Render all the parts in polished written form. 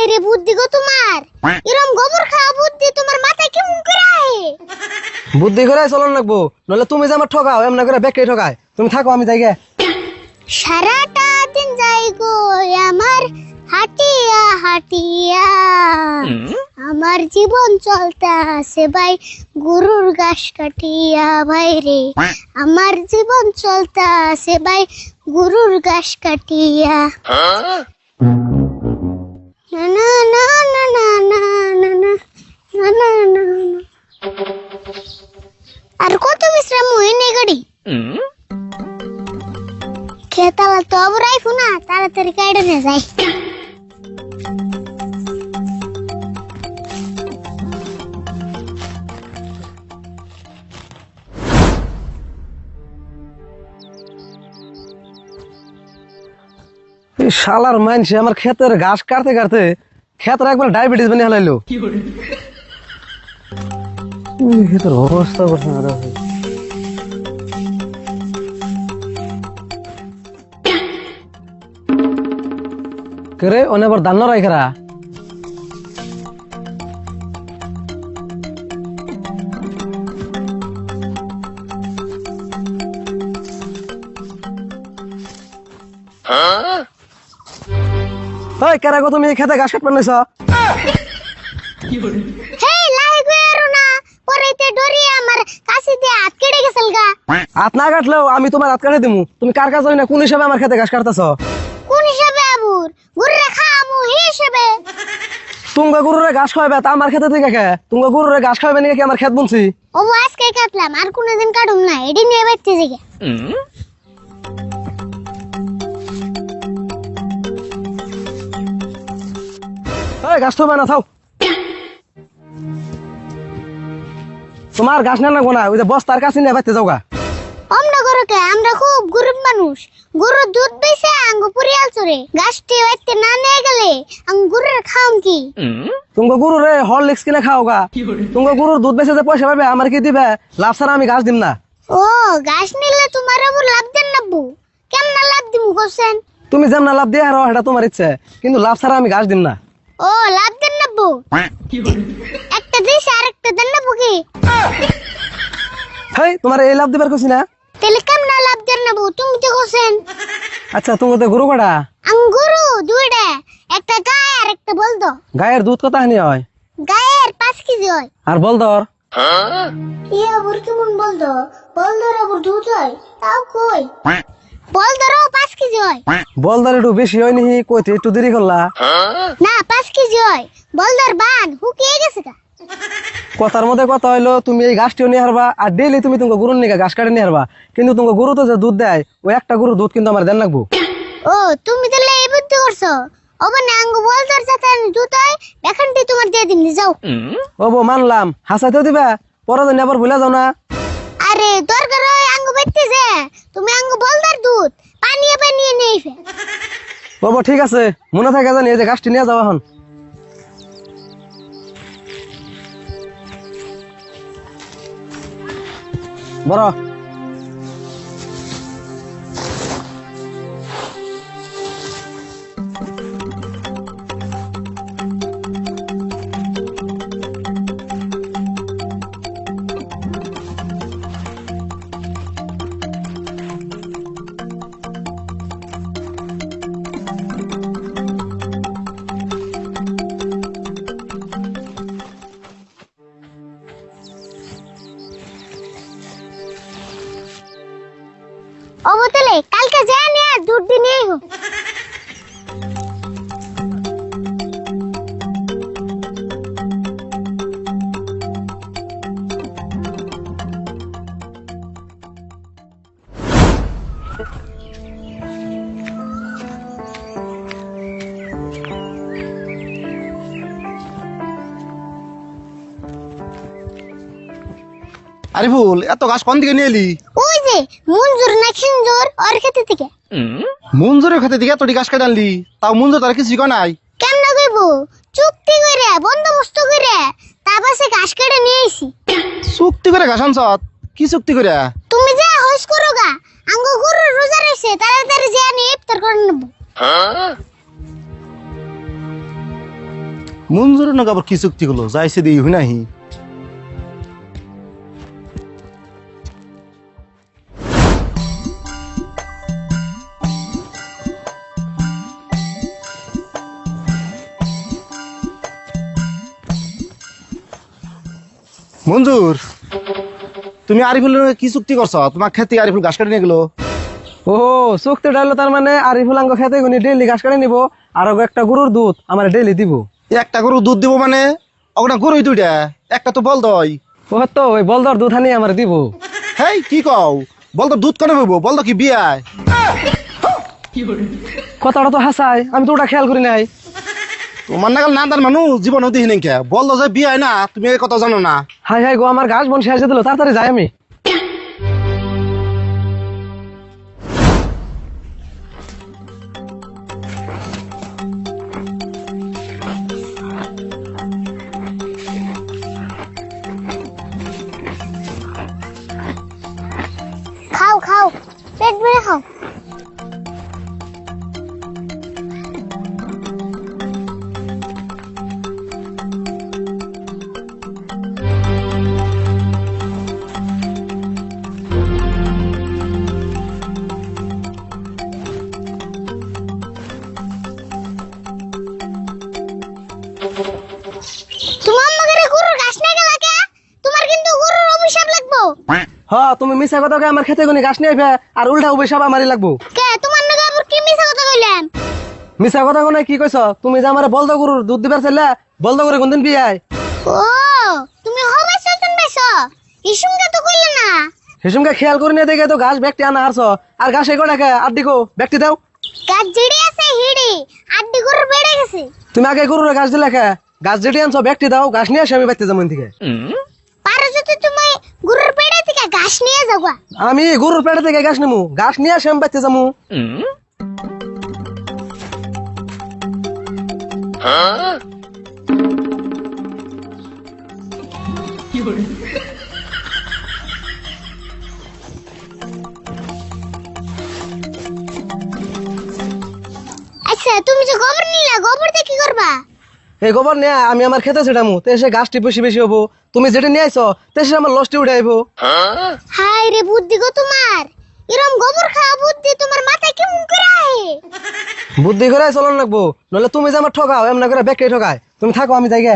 বাইরে বুদ্ধি গো তোমার, এরম গোবর খাওয়া বুদ্ধি তোমার মাথায় কেমন করে আহে? বুদ্ধি করে চলন লাগবো, নলে তুমি যে আমার ঠকাও এমন করে বেকে ঠকায়। তুমি থাকো, আমি যাই গে। সারাটা দিন যাই গো আমার হাটিয়া হাটিয়া, আমার জীবন চলতে আছে ভাই গরুর ঘাস কাটিয়া। ভাই রে আমার জীবন চলতে আছে ভাই গরুর ঘাস কাটিয়া। না না না না না না না না না না না না। আর কত বিশ্রাম হয়নি গাড়ি খেতালা তো অবরাই ফুনা তাড়াতাড়ি কাইডে নিয়ে যাই। এই শালার মানছে আমার ক্ষেতের ঘাস কাটতে কাটতে ক্ষেতের একবার ডায়াবেটিস বানিয়ে হালাইলো। ক্ষেতের অবস্থা করছে না রে ভাই। কে অনেকবার দান্ন রাইখরা কেরা গো তুমি খেতে ঘাস কাটবেন নাইছ? হেই লাই গেরো না পরেতে ডরি আমার কাছে দিয়ে হাত কেটে গেছল গা। হাত না কাটলেও আমি তোমার হাত কাটে দিমু। তুমি কার কাছে না কোন হিসাবে আমার খেতে ঘাস কাটতেছ? কোন হিসাবে আবুর গুররে খামু হিসাবে? তুমি গরুরে ঘাস খাওয়াবে তা আমার খেতে থেকে কে? তুমি গরুরে ঘাস খাওয়াবে নাকি আমার খেত বুনছি? ও আজকে কাটলাম আর কোনদিন কাটুম না, এডি নিয়ে বাইতে যাই। ঘাস তো না থাও, তোমার ঘাস না লাগবো না, ওই যে বস্তার কাছে নিয়ে বাইতে যাও গা। আমরা গরুকে আমরা খুব গরিব মানুষ, গরুর দুধ বেচে আঙ্গ পুরিয়াল চরে গাছটি বাইতে না নিয়ে গেলে আঙ্গ গরুর খাম কি? তুমি গরুরে হরলিক্স কিনে খাও গা। তুমি গরুর দুধ বেচে যে পয়সা পাবে আমার কি দিবে? লাভ ছাড়া আমি ঘাস দিম না। ও গাছ নিলে তোমার আবার লাভ দেন নাবু? কেমন লাভ দিমু কোসেন? তুমি যেমন লাভ দিয়ে হারো এটা তোমার ইচ্ছে, কিন্তু লাভ ছাড়া আমি ঘাস দিম না। ও লাভ দেন নাবু? একটা দিস আর একটা দেন নাবু কি? হেই তোমার এই লাভ দিবার কইছি না? তাহলে কেমন লাভ দেন নাবু তুমি তো কোসেন? আচ্ছা তুমি তো গরু কাটা আঙ্গুরু দুইটা, একটা গায় আর একটা বলদ। গায়ের দুধ কত হানি হয়? গায়ের 5 কেজি হয়। আর বলদর? ইয়া আবার কেমন বলদ? বলদর আবার দুধ হয় তাও কই? বলদরও 5 কেজি হয়। বলদর একটু বেশি হয় নি, কইতে একটু দেরি করলা। না 5 কেজি হয়। বলদর বান হুকিয়ে গেছে গা। কথার মধ্যে কথা হইলো তুমি এই ঘাসটিও নিয়ে হারবা আর ডেইলি তুমি তোমার গরুর নিয়ে ঘাস কাটে নিয়ে হারবা, কিন্তু তোমার গরু তো যে দুধ দেয় ওই একটা গরুর দুধ কিন্তু আমার দেন লাগবো। ও তুমি তাহলে এই বুদ্ধি করছো? ওবা না আঙ্গ বলদর যাতে দুধ হয় এখানটি তোমার দিয়ে দিন যাও। ও বো মানলাম, হাসাইতেও দিবা, পরে যেন আবার ভুলে যাও না। আরে দরকার হয় আঙ্গ বাইতে যে তুমি আঙ্গ বলদর দুধ পানিয়ে পানিয়ে নেই ফে। ও বো ঠিক আছে, মনে থাকে জানি এই যে ঘাসটি নিয়ে যাও এখন। বড় ও বোতলে কালকে যা নিয়ে দুধ দিয়ে নিয়ে আইবো। আরিফুল, এত ঘাস কোন দিকে নিয়ে এলি? ওই যে মঞ্জুর না খিঞ্জুর ওর খেতে থেকে। মঞ্জুরের খাতে দিকে এতটি ঘাস কেটে আনলি, তাও মঞ্জুর তার কিছু কয় নাই? কেমন কইব? চুক্তি করে বন্দোবস্ত করে তারপরে ঘাস কেটে নিয়ে আইছি। চুক্তি করে ঘাস আনছত? কি চুক্তি করে? তুমি যা হইস করো গা, আঙ্গ গরু রোজা রইছে তাড়াতাড়ি যা নিয়ে ইফতার করে নেব। মঞ্জুরের নাকি আবার কি চুক্তি হলো যাইছে দিই হই নাহি মঞ্জুর তুমি আরিফুলের কি চুক্তি করছো তোমার খেতে আরিফুল ঘাস কাটে নিয়ে গেলো ও চুক্তিটা হলো তার মানে আরিফুল আঙ্গ খেতে গুনি ডেইলি ঘাস কাটে নিব আর ওকে একটা গরুর দুধ আমার ডেইলি দিব। একটা গরু দুধ দিব মানে ওটা গরুই দুইটা একটা তো বল দই ও তো ওই বলদর দুধ আনি আমার দিব। হেই কি কও বল তো দুধ কেন হইব বল তো কি বিয়ায় কথাটা তো হাসাই, আমি তো ওটা খেয়াল করি নাই। তোমার নাগাল না তার মানুষ জীবন দিহি নাই কে বল তো যে বিয়ায় না তুমি এই কথা জানো না হাই হাই গো, আমার ঘাস বন শেষ দিল, তাড়াতাড়ি যাই আমি। খাও খাও, পেট ভরে খাও। তোমার আমাকে গরুর ঘাস না গেলা কে? তোমার কিন্তু গরুর অভিশাপ লাগবো। হ, তুমি মিছা কথা কয়ে আমার খেতে গুনি ঘাস নিয়ে আইবা আর উল্টা অভিশাপ আমারই লাগবো। কে তোমার নাকি আবার কি মিছা কথা কইলাম? মিছা কথা কোনে কি কইছ? তুমি যে আমার বলদ গরুর দুধ দিবার চাইলা, বলদ গরু কোনদিন বিয়াই? ও তুমি হবে চলতেন বেছো ইসুমকে তো কইলে না। হিসুমকে খেয়াল করে নিয়ে দেখে তো ঘাস ব্যক্তি আনা হারছ, আর ঘাস এগো টাকা আর দিকো ব্যক্তি দাও। গাছ জিড়ি আছে হিড়ি আড্ডি গরুর বেড়ে গেছে। তুমি আগে গরুর ঘাস দিলে খা, গাছ যেটি আনছো ব্যক্তি দাও, ঘাস নিয়ে আসে আমি বাইতে যাবো থেকে। পারো যদি তুমি গরুর বেড়ে থেকে ঘাস নিয়ে যাওয়া। আমি গরুর পেটে থেকে ঘাস নেবো, ঘাস নিয়ে আসে আমি বাইতে যাবো। আচ্ছা তুমি যে গোবর নিলা গোবর দিয়ে কি করবা? এই গোবর নিয়ে আমি আমার খেতে ছেটামু, তো এসে গাছটি বেশি বেশি হবো। তুমি যেটা নিয়ে আইছো তো এসে আমার লসটি উঠে আইবো। হাই রে বুদ্ধি গো তোমার, এরম গোবর খাওয়া বুদ্ধি তোমার মাথায় কেমন করে আহে? বুদ্ধি করে চলন লাগবো, নলে তুমি যে আমার ঠকাও এমন করে ব্যাগকে ঠকায়। তুমি থাকো, আমি যাই গে।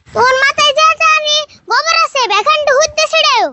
তোমার মাথায় যা জানি গোবর আছে বেখানটা হুদ্দে ছেড়েও।